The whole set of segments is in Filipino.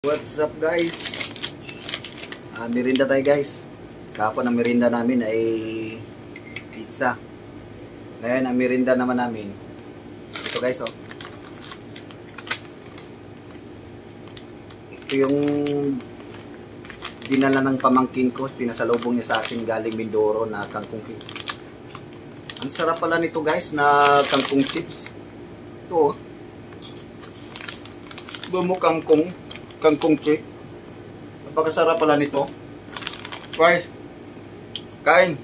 What's up guys? Merinda tayo guys. Kahapon ang merinda namin ay pizza. Ngayon ang merinda naman namin ito guys, oh. Ito yung dinala ng pamangkin ko, pinasalubong niya sa akin galing Mindoro na kangkong chips. Ang sarap pala nito guys na kangkong chips. Ito, oh. Bumukhang kangkong chips. Napakasarap pala nito. Guys, kain.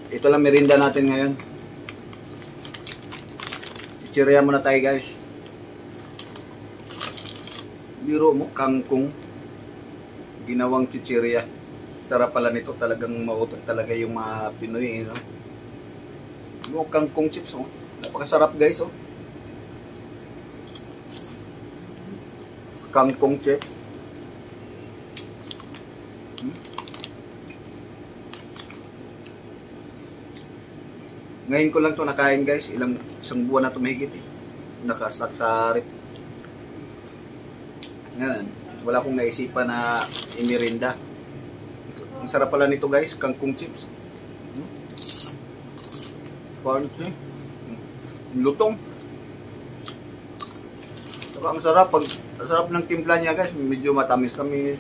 Ito lang merinda natin ngayon. Chichirya muna tayo guys. Biro mo, kangkong. Ginawang chichirya. Sarap pala nito. Talagang mautot talaga yung mga Pinoy. No? Yung kangkong chips. Oh. Napakasarap guys. Oh. Kangkong chips. Ngayon ko lang to nakain guys. Isang buwan na to mahigit eh. Nakastock sa rep. Ngayon, wala akong naisipan na imirinda. Ang sarap pala nito guys, kangkong chips. Crunchy. Lutong. Saka ang sarap. Ang sarap ng timpla niya guys. Medyo matamis-tamis.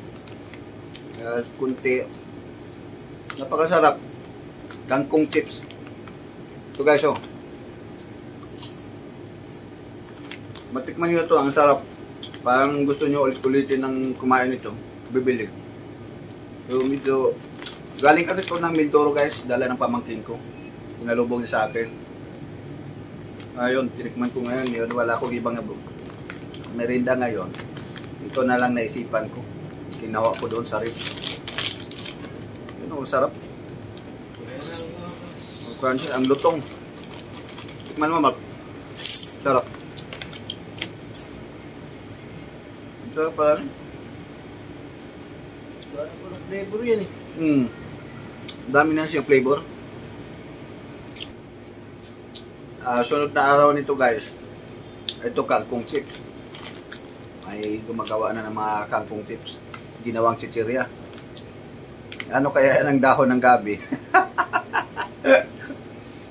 Kunti. Napakasarap. Kangkong chips. Ito guys, oh. Matikman nyo ito, ang sarap. Parang gusto nyo ulit-ulitin ng kumain nito, bibili. So medyo, galing kasi ito ng Mindoro guys, dala ng pamangkin ko. Pinalubog niya sa akin. Ayun, tinikman ko ngayon, yun, wala akong ibang merinda ngayon. Ito na lang naisipan ko. Kinawa ko doon sa rip. Yun, oh, sarap. Crunchy, ang lutong. Tikman mo, Mark. Sarap. Sarap pa. Dami ko ng flavor yan eh. Dami na siyang flavor. Sunod na araw nito guys. Ito kangkong chips. May gumagawa na ng mga kangkong chips. Ginawang chichirya. Ano kaya ang dahon ng gabi?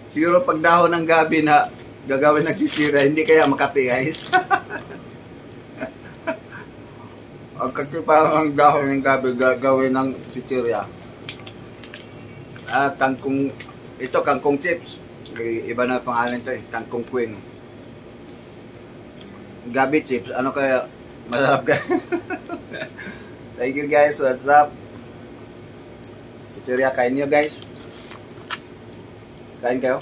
Siguro pag dahon ng gabi na gagawin ng chichirya, hindi kaya makape guys. Ang kasi parang ang dahon ng gabi gagawin ng chichirya. Kangkong, ito kangkong chips. Iba na pangalan ito eh, kangkong queen. Gabi chips, ano kaya masarap guys. Thank you guys, what's up? Chichirya, kain nyo guys. Kain kayo.